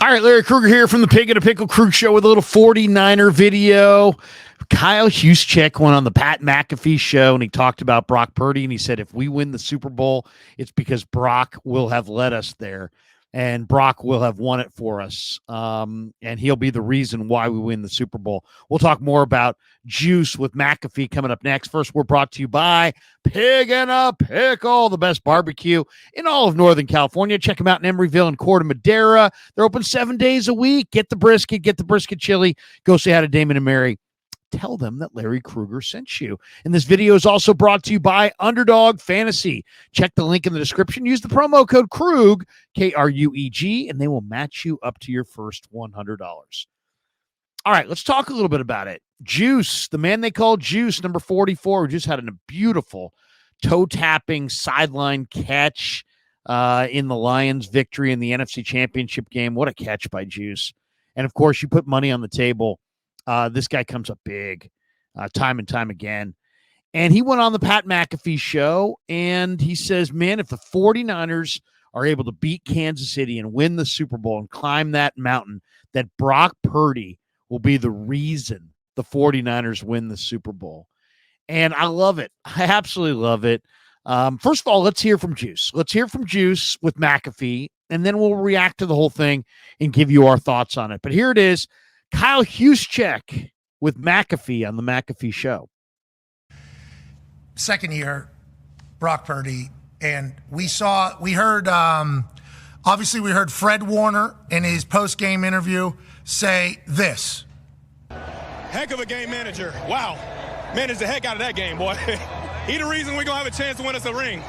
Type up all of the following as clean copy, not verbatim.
All right, Larry Krueger here from the Pig and a Pickle Crew Show with a little 49er video. Kyle Juszczyk went on the Pat McAfee show, and he talked about Brock Purdy, and he said if we win the Super Bowl, it's because Brock will have led us there, and Brock will have won it for us, and he'll be the reason why we win the Super Bowl. We'll talk more about Juice with McAfee coming up next. First, we're brought to you by Pig and a Pickle, the best barbecue in all of Northern California. Check them out in Emeryville and Corte Madera. They're open 7 days a week. Get the brisket chili. Go say hi to Damon and Mary. Tell them that Larry Krueger sent you. And this video is also brought to you by Underdog Fantasy. Check the link in the description. Use the promo code Krug, K-R-U-E-G, and they will match you up to your first $100. All right, let's talk a little bit about it. Juice, the man they call Juice, number 44, who just had a beautiful toe-tapping sideline catch in the Lions' victory in the NFC Championship game. What a catch by Juice. And, of course, you put money on the table. This guy comes up big time and time again. And he went on the Pat McAfee show, and he says, man, if the 49ers are able to beat Kansas City and win the Super Bowl and climb that mountain, that Brock Purdy will be the reason the 49ers win the Super Bowl. And I love it. I absolutely love it. First of all, let's hear from Juice. Let's hear from Juice with McAfee, and then we'll react to the whole thing and give you our thoughts on it. But here it is. Kyle Juszczyk with McAfee on the McAfee show. Second year, Brock Purdy, and we heard Fred Warner in his post-game interview say this. Heck of a game manager. Wow. Managed the heck out of that game, boy. He the reason we're going to have a chance to win us a ring.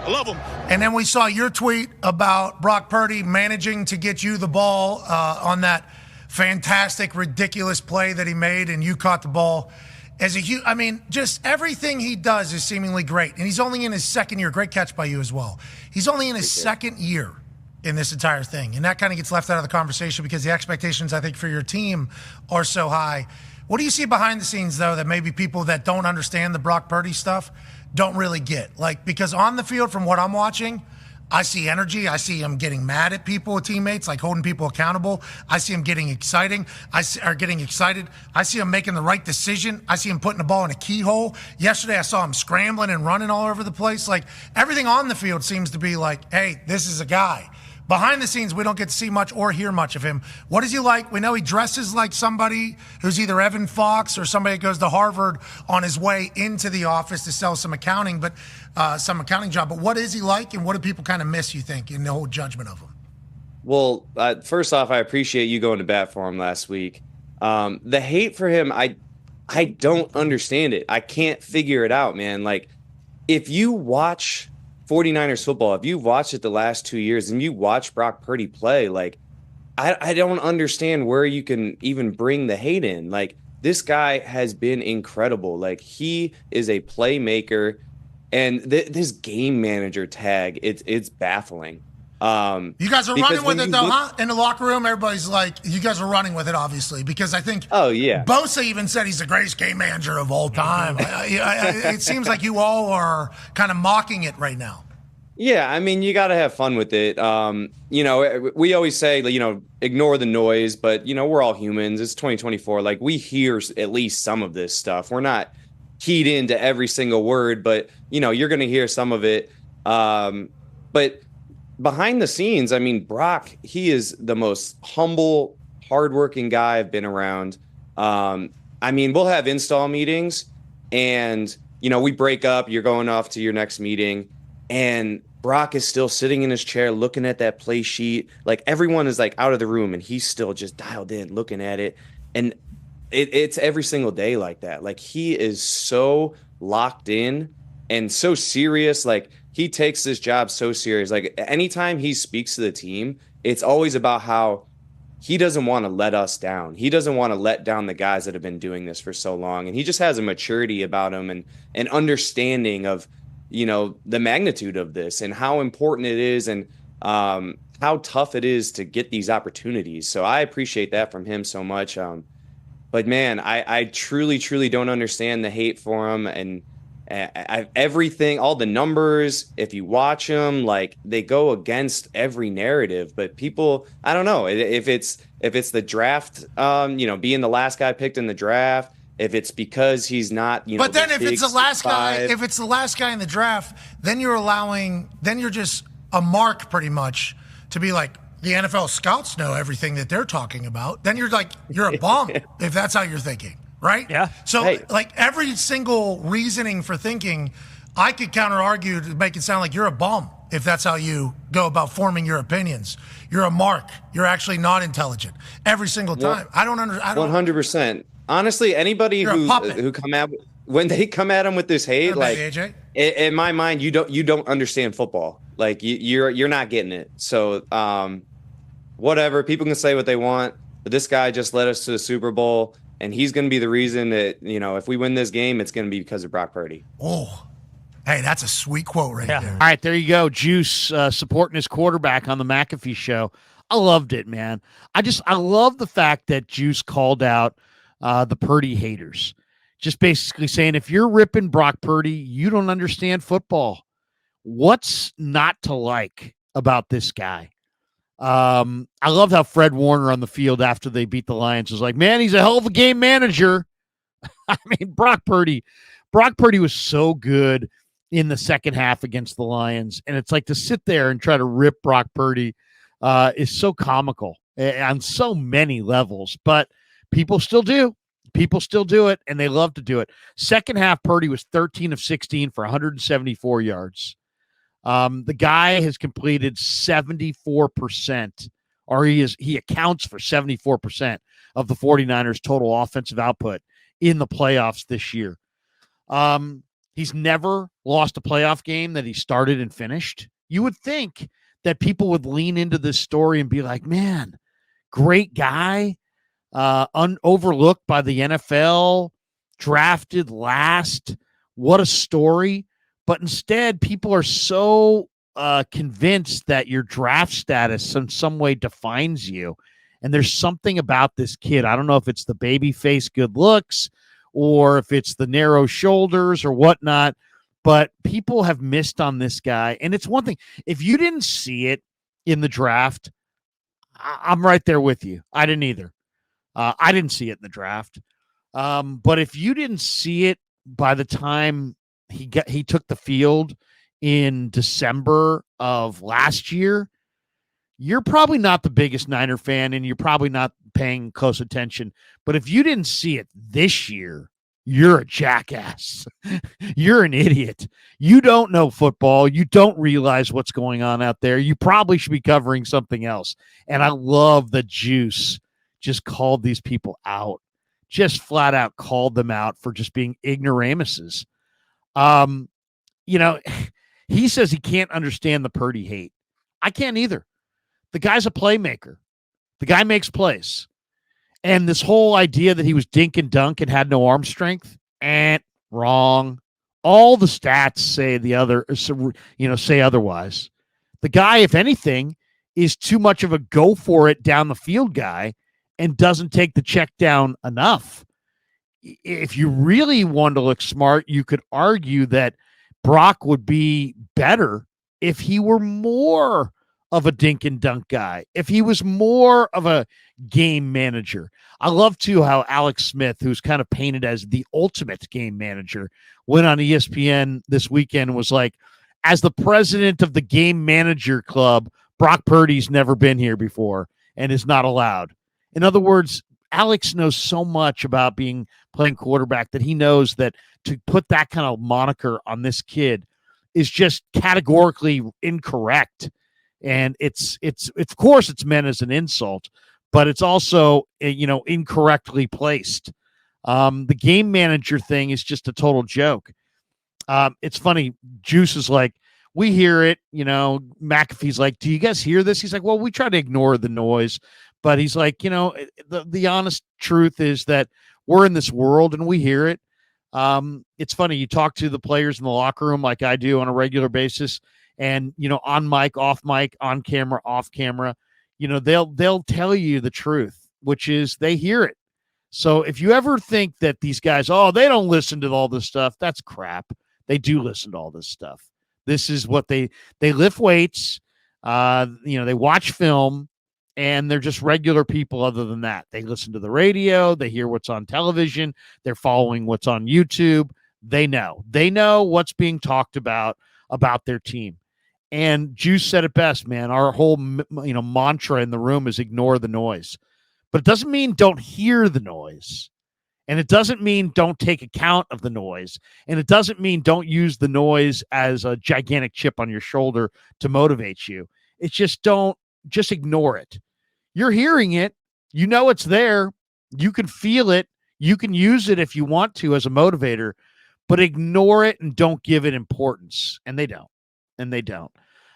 I love him. And then we saw your tweet about Brock Purdy managing to get you the ball on that fantastic, ridiculous play that he made, and you caught the ball. Just everything he does is seemingly great. And he's only in his second year. Great catch by you as well. He's only in his second year in this entire thing. And that kind of gets left out of the conversation because the expectations, I think, for your team are so high. What do you see behind the scenes, though, that maybe people that don't understand the Brock Purdy stuff don't really get? Because on the field, from what I'm watching, I see energy. I see him getting mad at people, teammates, like holding people accountable. I see him getting excited. I see him making the right decision. I see him putting the ball in a keyhole. Yesterday, I saw him scrambling and running all over the place. Everything on the field seems to be like, hey, this is a guy. Behind the scenes, we don't get to see much or hear much of him. What is he like? We know he dresses like somebody who's either Evan Fox or somebody that goes to Harvard on his way into the office to sell some accounting job. But what is he like, and what do people kind of miss, you think, in the whole judgment of him? Well, first off, I appreciate you going to bat for him last week. The hate for him, I don't understand it. I can't figure it out, man. If you watch 49ers football, if you've watched it the last 2 years and you watch Brock Purdy play, I don't understand where you can even bring the hate in. This guy has been incredible. He is a playmaker, and this game manager tag, it's baffling. You guys are running with it, though, huh? In the locker room, everybody's like, you guys are running with it, obviously, because I think Bosa even said he's the greatest game manager of all time. It seems like you all are kind of mocking it right now. Yeah, you got to have fun with it. We always say, ignore the noise, but, we're all humans. It's 2024. We hear at least some of this stuff. We're not keyed into every single word, but, you're going to hear some of it. But behind the scenes, Brock, he is the most humble, hardworking guy I've been around. We'll have install meetings, and, we break up. You're going off to your next meeting, and Brock is still sitting in his chair looking at that play sheet. Everyone is out of the room, and he's still just dialed in looking at it. And it's every single day like that. He is so locked in and so serious. He takes this job so serious. Anytime he speaks to the team, it's always about how he doesn't want to let us down. He doesn't want to let down the guys that have been doing this for so long. And he just has a maturity about him and an understanding of, the magnitude of this and how important it is and how tough it is to get these opportunities. So I appreciate that from him so much. But man, I truly, truly don't understand the hate for him. And Everything, all the numbers, if you watch them, like they go against every narrative. But people, I don't know if it's the draft, being the last guy picked in the draft, if it's because he's not, But then if big it's the last 6'5". guy, if it's the last guy in the draft, then you're just a mark pretty much to be like, the NFL scouts know everything that they're talking about. Then you're a bum if that's how you're thinking, right? Yeah. So Hey. like every single reasoning for thinking, I could counter argue to make it sound like you're a bum if that's how you go about forming your opinions. You're a mark. You're actually not intelligent every single time. I don't understand. 100%. Honestly, anybody You're a puppet. who come out when they come at him with this hate, like AJ. in my mind, you don't understand football. Like you're not getting it. So whatever, people can say what they want, but this guy just led us to the Super Bowl, and he's going to be the reason that if we win this game, it's going to be because of Brock Purdy. Oh, hey, that's a sweet quote right there. All right, there you go. Juice supporting his quarterback on the McAfee show. I loved it, man. I love the fact that Juice called out the Purdy haters. Just basically saying, if you're ripping Brock Purdy, you don't understand football. What's not to like about this guy? I love how Fred Warner on the field after they beat the Lions was like, man, he's a hell of a game manager. I mean, Brock Purdy was so good in the second half against the Lions. And it's like to sit there and try to rip Brock Purdy is so comical on so many levels, but people still do. People still do it, and they love to do it. Second half, Purdy was 13 of 16 for 174 yards. The guy has completed 74%, or he accounts for 74% of the 49ers' total offensive output in the playoffs this year. He's never lost a playoff game that he started and finished. You would think that people would lean into this story and be like, man, great guy, overlooked by the NFL, drafted last. What a story. But instead, people are so convinced that your draft status in some way defines you. And there's something about this kid. I don't know if it's the baby face good looks or if it's the narrow shoulders or whatnot, but people have missed on this guy. And it's one thing, if you didn't see it in the draft, I'm right there with you. I didn't either. I didn't see it in the draft. But if you didn't see it by the time he took the field in December of last year, you're probably not the biggest Niner fan and you're probably not paying close attention. But if you didn't see it this year, you're a jackass. You're an idiot. You don't know football. You don't realize what's going on out there. You probably should be covering something else. And I love the Juice just called these people out, just flat out called them out for just being ignoramuses. He says he can't understand the Purdy hate. I can't either. The guy's a playmaker. The guy makes plays. And this whole idea that he was dink and dunk and had no arm strength, wrong. All the stats say otherwise. The guy, if anything, is too much of a go for it down the field guy and doesn't take the check down enough. If you really want to look smart, you could argue that Brock would be better if he were more of a dink and dunk guy, if he was more of a game manager. I love too how Alex Smith, who's kind of painted as the ultimate game manager, went on ESPN this weekend and was like, as the president of the game manager club, Brock Purdy's never been here before and is not allowed. In other words, Alex knows so much about playing quarterback that he knows that to put that kind of moniker on this kid is just categorically incorrect. And it's of course it's meant as an insult, but it's also, incorrectly placed. The game manager thing is just a total joke. It's funny. Juice is like, we hear it, McAfee's like, do you guys hear this? He's like, well, we try to ignore the noise, but he's like, the honest truth is that we're in this world and we hear it. It's funny. You talk to the players in the locker room like I do on a regular basis, and on mic, off mic, on camera, off camera, they'll tell you the truth, which is they hear it. So if you ever think that these guys, they don't listen to all this stuff, that's crap. They do listen to all this stuff. This is what they lift weights. They watch film, and they're just regular people. Other than that, they listen to the radio. They hear what's on television. They're following what's on YouTube. They know what's being talked about their team. And Juice said it best, man. Our whole mantra in the room is ignore the noise. But it doesn't mean don't hear the noise. And it doesn't mean don't take account of the noise. And it doesn't mean don't use the noise as a gigantic chip on your shoulder to motivate you. It's just just ignore it. You're hearing it. You know it's there. You can feel it. You can use it if you want to as a motivator, but ignore it and don't give it importance. And they don't.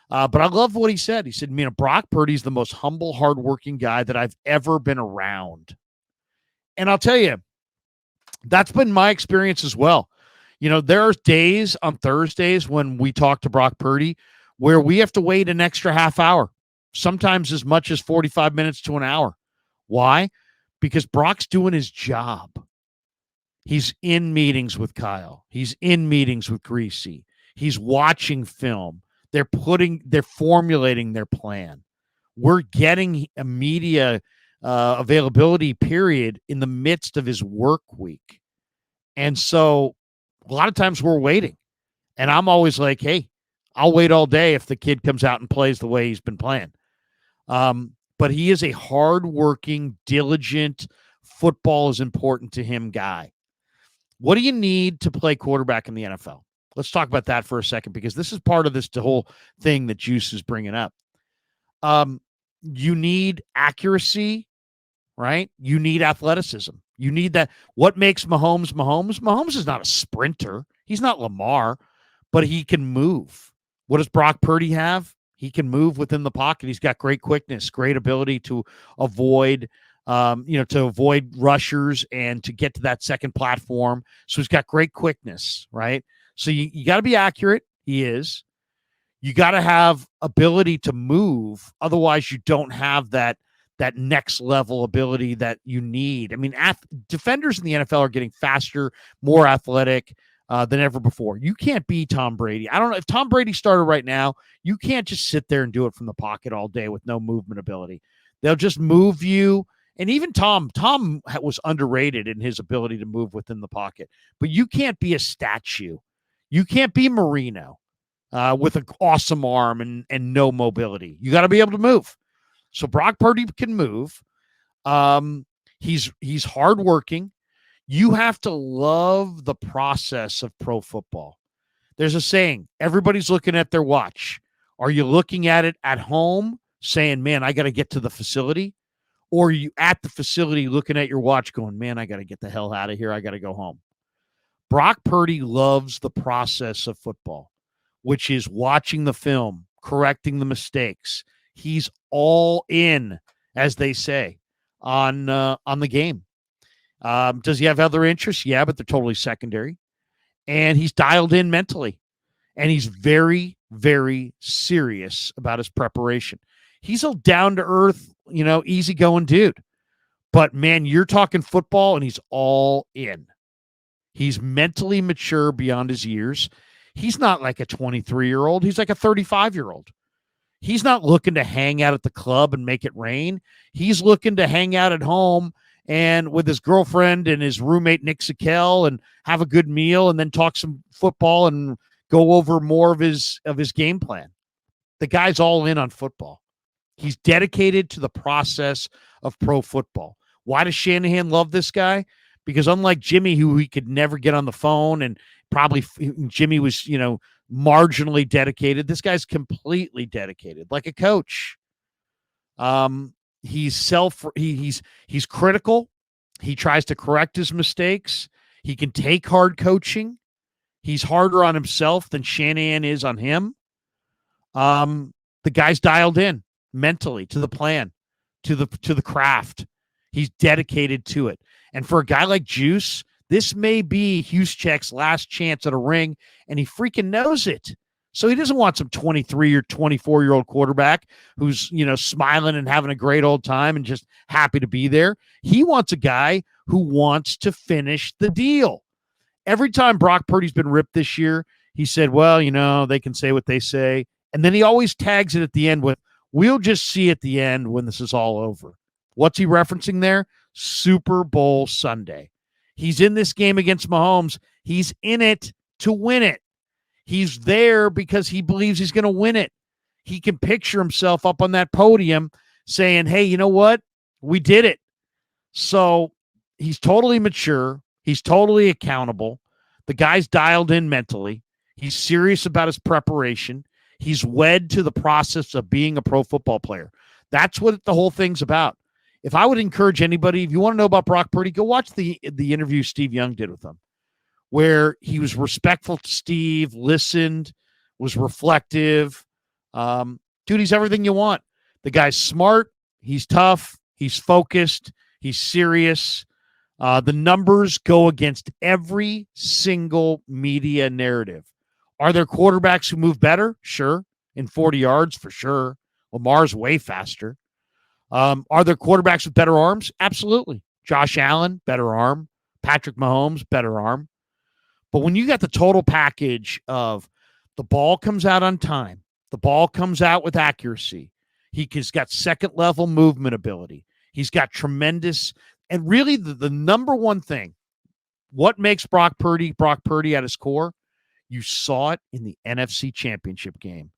But I love what he said. He said, Brock Purdy's the most humble, hardworking guy that I've ever been around. And I'll tell you, that's been my experience as well. There are days on Thursdays when we talk to Brock Purdy where we have to wait an extra half hour, sometimes as much as 45 minutes to an hour. Why? Because Brock's doing his job. He's in meetings with Kyle. He's in meetings with Greasy. He's watching film. They're formulating their plan. We're getting a media availability period in the midst of his work week. And so a lot of times we're waiting. And I'm always like, hey, I'll wait all day if the kid comes out and plays the way he's been playing. But he is a hardworking, diligent, football is important to him guy. What do you need to play quarterback in the NFL? Let's talk about that for a second, because this is part of the whole thing that Juice is bringing up. You need accuracy, right? You need athleticism. You need that. What makes Mahomes Mahomes? Mahomes is not a sprinter. He's not Lamar, but he can move. What does Brock Purdy have? He can move within the pocket. He's got great quickness, great ability to avoid rushers and to get to that second platform. So he's got great quickness, right? So you got to be accurate. He is. You got to have ability to move. Otherwise, you don't have that next level ability that you need. I mean, defenders in the NFL are getting faster, more athletic than ever before. You can't be Tom Brady. I don't know if Tom Brady started right now. You can't just sit there and do it from the pocket all day with no movement ability. They'll just move you. And even Tom was underrated in his ability to move within the pocket. But you can't be a statue. You can't be Marino with an awesome arm and no mobility. You got to be able to move. So Brock Purdy can move. He's hardworking. You have to love the process of pro football. There's a saying, everybody's looking at their watch. Are you looking at it at home saying, man, I got to get to the facility? Or are you at the facility looking at your watch going, man, I got to get the hell out of here. I got to go home. Brock Purdy loves the process of football, which is watching the film, correcting the mistakes. He's all in, as they say, on the game. Does he have other interests? Yeah, but they're totally secondary. And he's dialed in mentally. And he's very, very serious about his preparation. He's a down-to-earth, easygoing dude. But, man, you're talking football, and he's all in. He's mentally mature beyond his years. He's not like a 23-year-old. He's like a 35-year-old. He's not looking to hang out at the club and make it rain. He's looking to hang out at home and with his girlfriend and his roommate, Nick Sikel, and have a good meal and then talk some football and go over more of his game plan. The guy's all in on football. He's dedicated to the process of pro football. Why does Shanahan love this guy? Because unlike Jimmy, who he could never get on the phone, and probably Jimmy was, marginally dedicated, this guy's completely dedicated, like a coach. He's critical. He tries to correct his mistakes. He can take hard coaching. He's harder on himself than Shanahan is on him. The guy's dialed in mentally to the plan, to the craft. He's dedicated to it. And for a guy like Juice, this may be Juszczyk's last chance at a ring, and he freaking knows it. So he doesn't want some 23 or 24-year-old quarterback who's, smiling and having a great old time and just happy to be there. He wants a guy who wants to finish the deal. Every time Brock Purdy's been ripped this year, He said, well, they can say what they say. And then he always tags it at the end with, we'll just see at the end when this is all over. What's he referencing there? Super Bowl Sunday. He's in this game against Mahomes. He's in it to win it. He's there because he believes he's going to win it. He can picture himself up on that podium saying, hey, you know what? We did it. So he's totally mature. He's totally accountable. The guy's dialed in mentally. He's serious about his preparation. He's wed to the process of being a pro football player. That's what the whole thing's about. If I would encourage anybody, if you want to know about Brock Purdy, go watch the interview Steve Young did with him, where he was respectful to Steve, listened, was reflective. Dude, he's everything you want. The guy's smart. He's tough. He's focused. He's serious. The numbers go against every single media narrative. Are there quarterbacks who move better? Sure. In 40 yards, for sure. Lamar's way faster. Are there quarterbacks with better arms? Absolutely. Josh Allen, better arm. Patrick Mahomes, better arm. But when you got the total package of the ball comes out on time, the ball comes out with accuracy, he's got second-level movement ability, he's got tremendous, and really the number one thing, what makes Brock Purdy at his core? You saw it in the NFC Championship game.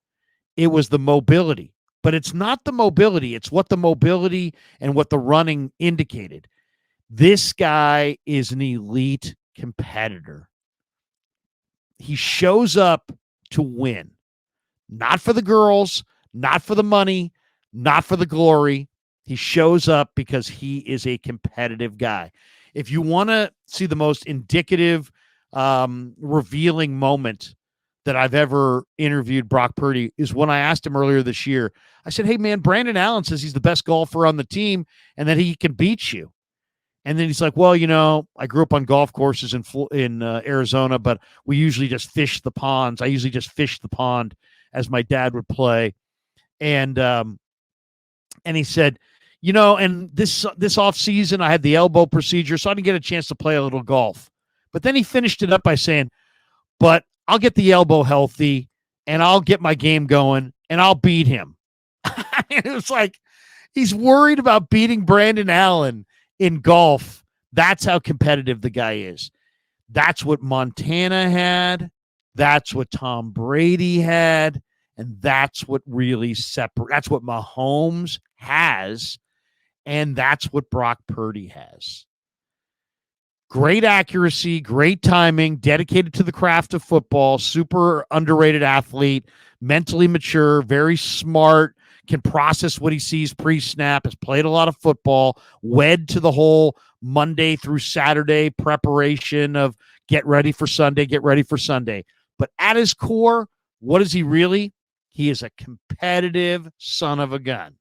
It was the mobility. But it's not the mobility. It's what the mobility and what the running indicated. This guy is an elite competitor. He shows up to win. Not for the girls, not for the money, not for the glory. He shows up because he is a competitive guy. If you want to see the most indicative, revealing moment that I've ever interviewed Brock Purdy is when I asked him earlier this year. I said, hey, man, Brandon Allen says he's the best golfer on the team and that he can beat you. And then he's like, well, I grew up on golf courses in Arizona, but we usually just fish the ponds. I usually just fish the pond as my dad would play. And he said, and this off season, I had the elbow procedure, so I didn't get a chance to play a little golf. But then he finished it up by saying, but I'll get the elbow healthy and I'll get my game going and I'll beat him. It was like he's worried about beating Brandon Allen in golf. That's how competitive the guy is. That's what Montana had. That's what Tom Brady had. And that's what really that's what Mahomes has. And that's what Brock Purdy has. Great accuracy, great timing, dedicated to the craft of football, super underrated athlete, mentally mature, very smart, can process what he sees pre-snap, has played a lot of football, wed to the whole Monday through Saturday preparation of get ready for Sunday. But at his core, what is he really? He is a competitive son of a gun.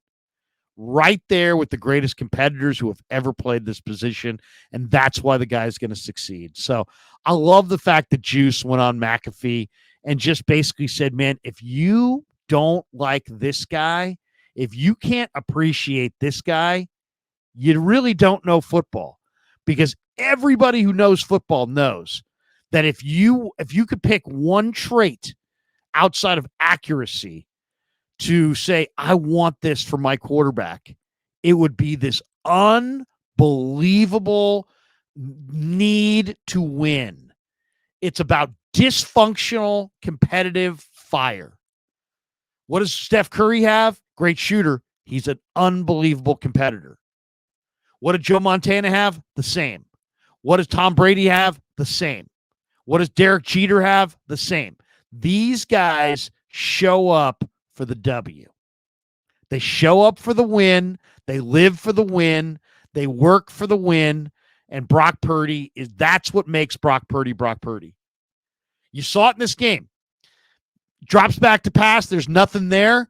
Right there with the greatest competitors who have ever played this position, and that's why the guy's going to succeed. So I love the fact that Juice went on McAfee and just basically said, man, if you don't like this guy, if you can't appreciate this guy, you really don't know football. Because everybody who knows football knows that if you could pick one trait outside of accuracy to say, I want this for my quarterback, it would be this unbelievable need to win. It's about dysfunctional, competitive fire. What does Steph Curry have? Great shooter. He's an unbelievable competitor. What did Joe Montana have? The same. What does Tom Brady have? The same. What does Derek Jeter have? The same. These guys show up for the W. They show up for the win. They live for the win. They work for the win. And Brock Purdy that's what makes Brock Purdy Brock Purdy. You saw it in this game. Drops back to pass. There's nothing there.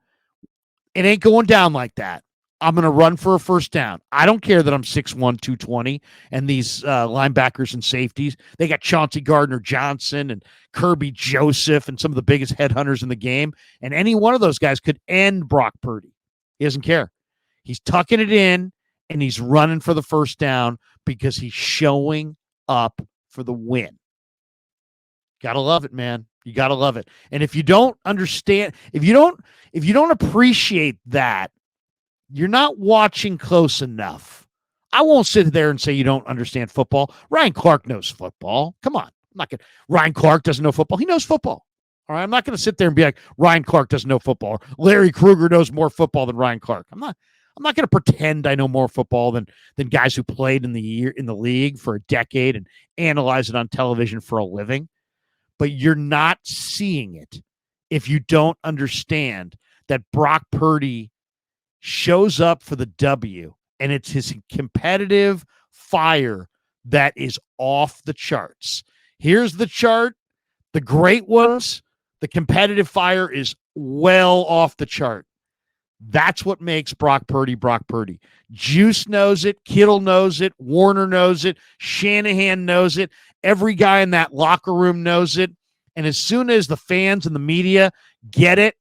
It ain't going down like that. I'm going to run for a first down. I don't care that I'm 6'1", 220, and these linebackers and safeties. They got Chauncey Gardner-Johnson and Kirby Joseph and some of the biggest headhunters in the game, and any one of those guys could end Brock Purdy. He doesn't care. He's tucking it in, and he's running for the first down because he's showing up for the win. Gotta love it, man. You got to love it. And if you don't understand, if you don't appreciate that, you're not watching close enough. I won't sit there and say you don't understand football. Ryan Clark knows football. Come on. I'm not going to. Ryan Clark doesn't know football. He knows football. All right. I'm not going to sit there and be like, Ryan Clark doesn't know football. Larry Krueger knows more football than Ryan Clark. I'm not going to pretend I know more football than guys who played in the league for a decade and analyze it on television for a living. But you're not seeing it if you don't understand that Brock Purdy shows up for the W, and it's his competitive fire that is off the charts. Here's the chart. The great ones, the competitive fire is well off the chart. That's what makes Brock Purdy Brock Purdy. Juice knows it. Kittle knows it. Warner knows it. Shanahan knows it. Every guy in that locker room knows it. And as soon as the fans and the media get it,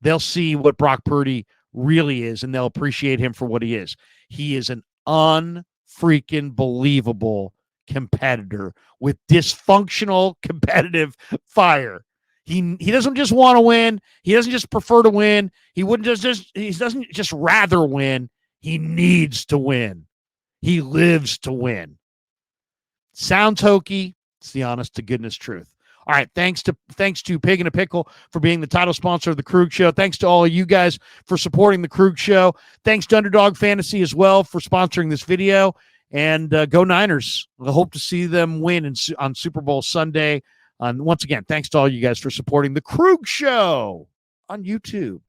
they'll see what Brock Purdy really is, and they'll appreciate him for what he is. He is an unfreaking believable competitor with dysfunctional competitive fire. He doesn't just want to win. He doesn't just prefer to win. He doesn't just rather win. He needs to win. He lives to win. Sounds hokey. It's the honest to goodness truth. All right, thanks to Pig and a Pickle for being the title sponsor of the Krug Show. Thanks to all of you guys for supporting the Krug Show. Thanks to Underdog Fantasy as well for sponsoring this video. And go Niners. I hope to see them win on Super Bowl Sunday. Once again, thanks to all you guys for supporting the Krug Show on YouTube.